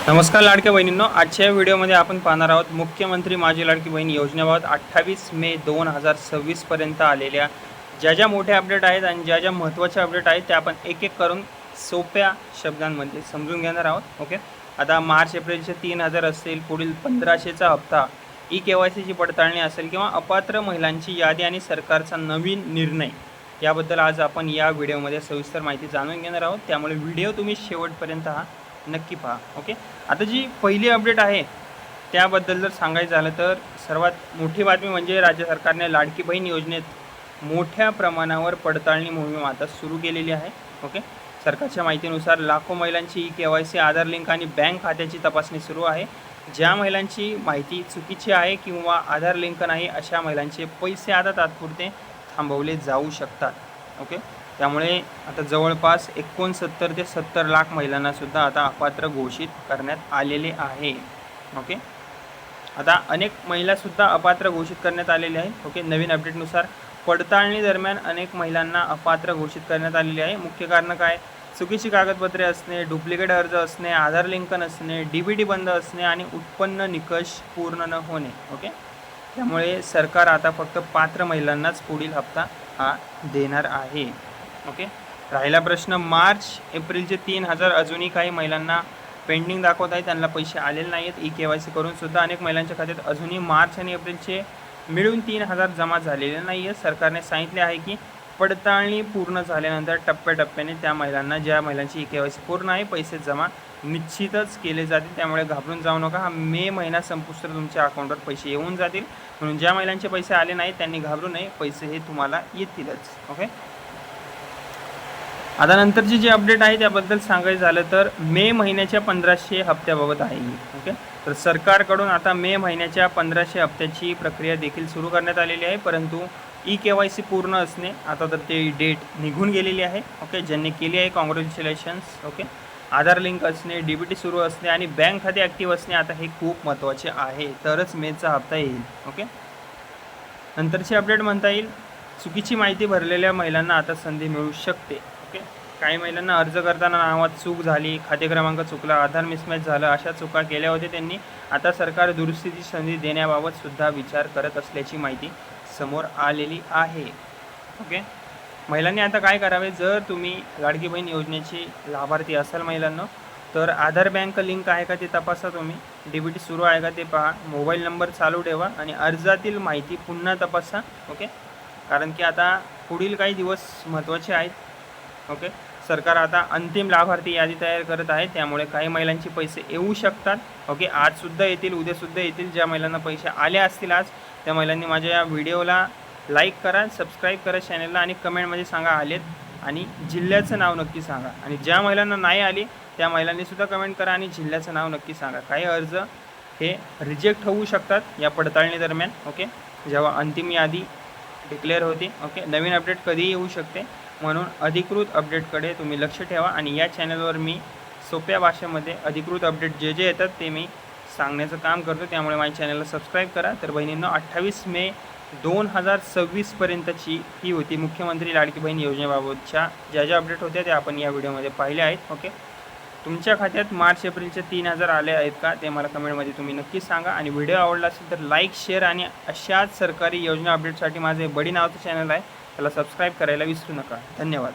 नमस्कार लाडक्या बहिणींनो, आजच्या व्हिडिओमध्ये आपण पाहणार आहोत मुख्यमंत्री माझी लाडकी बहीण योजनेबाबत 28 मे 2026 पर्यंत आलेल्या ज्या मोठ्या अपडेट आहेत आणि ज्या महत्त्वाच्या अपडेट आहेत त्या आपण एक एक करून सोप्या शब्दांमध्ये समजून घेणार आहोत. ओके, आता मार्च एप्रिलचे 3000 असतील, पुढील 1500चा हप्ता, KYCची पडताळणी असेल किंवा अपात्र महिलांची यादी आणि सरकारचा नवीन निर्णय, याबद्दल आज आपण या व्हिडिओमध्ये सविस्तर माहिती जाणून घेणार आहोत. त्यामुळे व्हिडिओ तुम्ही शेवटपर्यंत नक्की पहा. ओके, आता जी पहिली अपडेट आहे त्याबद्दल जर सांगायचं झालं तर सर्वात मोठी बातमी म्हणजे राज्य सरकारने लाडकी बहीण योजनेत मोठ्या प्रमाणावर पडताळणी मोहीम आता सुरू केलेली आहे. ओके, सरकारच्या माहितीनुसार लाखो महिलांची KYC, आधार लिंक आणि बँक खात्याची तपासणी सुरू आहे. ज्या महिलांची माहिती चुकीची आहे किंवा आधार लिंक नाही अशा महिलांचे पैसे आता तात्पुरते थांबवले जाऊ शकतात. ओके, त्यामुळे आता जवळपास 69 ते 70 लाख महिलांनासुद्धा आता अपात्र घोषित करण्यात आलेले आहे. ओके, आता अनेक महिलासुद्धा अपात्र घोषित करण्यात आलेले आहे. ओके, नवीन अपडेटनुसार पडताळणी दरम्यान अनेक महिलांना अपात्र घोषित करण्यात आलेले आहे. मुख्य कारण काय? चुकीची कागदपत्रे असणे, डुप्लिकेट अर्ज असणे, आधार लिंक नसणे, DBT बंद असणे आणि उत्पन्न निकष पूर्ण न होणे. ओके, त्यामुळे सरकार आता फक्त पात्र महिलांनाच पुढील हप्ता हा देणार आहे. ओके, राहिला प्रश्न मार्च एप्रिलचे 3000 अजूनही काही महिलांना पेंडिंग दाखवत आहे, त्यांना पैसे आलेले नाही आहेत. KYC करून सुद्धा अनेक महिलांच्या खात्यात अजूनही मार्च आणि एप्रिलचे मिळून 3000 जमा झालेले नाही आहेत. सरकारने सांगितले आहे की पडताळणी पूर्ण झाल्यानंतर टप्प्याटप्प्याने त्या महिलांना, ज्या महिलांची KYC पूर्ण आहे, पैसे जमा निश्चितच केले जातील. त्यामुळे घाबरून जाऊ नका. हा मे महिना संपुष्टर तुमच्या अकाउंटवर पैसे येऊन जातील. म्हणून ज्या महिलांचे पैसे आले नाहीत त्यांनी घाबरू नये, पैसे हे तुम्हाला येतीलच. ओके, आता नंतरची जी अपडेट आहे त्याबद्दल सांगायचं झालं तर मे महिन्याच्या 1500 हप्त्याबाबत आहे. ओके, तर सरकारकडून आता मे महिन्याच्या 1500 हप्त्याची प्रक्रिया देखील सुरू करण्यात आलेली आहे. परंतु KYC पूर्ण असणे, आता तर ते डेट निघून गेलेली आहे. ओके, ज्यांनी केली आहे कॉंग्रॅच्युलेशन्स. ओके, आधार लिंक असणे, DBT सुरू असणे आणि बँक खाते ॲक्टिव्ह असणे आता हे खूप महत्त्वाचे आहे, तरच मेचा हप्ता येईल. ओके, नंतरची अपडेट म्हणता येईल चुकीची माहिती भरलेल्या महिलांना आता संधी मिळू शकते. ओके, काही महिलांना अर्ज करताना नावात चूक झाली, खाते क्रमांक चुकला, आधार मिसमॅच झालं, अशा चुका केल्या होत्या. त्यांनी आता सरकार दुरुस्तीची संधी देण्याबाबत सुद्धा विचार करत असल्याची माहिती समोर आलेली आहे. ओके, महिलांनी आता काय करावे? जर तुम्ही लाडकी बहीण योजनेची लाभार्थी असाल महिलांना, तर आधार बँक लिंक आहे का ते तपासा. तुम्ही DBT सुरू आहे का ते पहा, मोबाईल नंबर चालू ठेवा आणि अर्जातील माहिती पुन्हा तपासा. ओके, कारण की आता पुढील काही दिवस महत्त्वाचे आहेत. ओके, सरकार आता अंतिम लाभार्थी यादी तयार करत आहे, त्यामुळे काही महिलांचे पैसे येऊ शकतात. ओके, आजसुद्धा येतील, उद्यासुद्धा येतील. ज्या महिलांना पैसे आले असतील आज, त्या महिलांनी माझ्या या व्हिडिओला लाईक करा, सबस्क्राईब करा चॅनलला आणि कमेंटमध्ये सांगा आलेत आणि जिल्ह्याचं नाव नक्की सांगा. आणि ज्या महिलांना नाही आली त्या महिलांनीसुद्धा कमेंट करा आणि जिल्ह्याचं नाव नक्की सांगा. काही अर्ज हे रिजेक्ट होऊ शकतात या पडताळणी दरम्यान. ओके, जेव्हा अंतिम यादी डिक्लेअर होते. ओके, नवीन अपडेट कधीही येऊ शकते, म्हणून अधिकृत अपडेटकडे तुम्ही लक्ष ठेवा. आणि या चॅनलवर मी सोप्या भाषेमध्ये अधिकृत अपडेट जे येतात ते मी सांगण्याचं काम करतो, त्यामुळे माझ्या चॅनलला सबस्क्राईब करा. तर बहिणींनो, 28 मे 2026 पर्यंतची ही होती मुख्यमंत्री लाडकी बहीण योजनेबाबतच्या ज्या अपडेट होत्या त्या आपण या व्हिडिओमध्ये पाहिल्या आहेत. ओके, तुमच्या खात्यात मार्च एप्रिलचे 3000 आले आहेत का ते मला कमेंटमध्ये तुम्ही नक्की सांगा. आणि व्हिडिओ आवडला असेल तर लाईक, शेअर आणि अशाच सरकारी योजना अपडेटसाठी माझे बडी नावाचं चॅनल आहे, त्याला सबस्क्राईब करायला विसरू नका. धन्यवाद.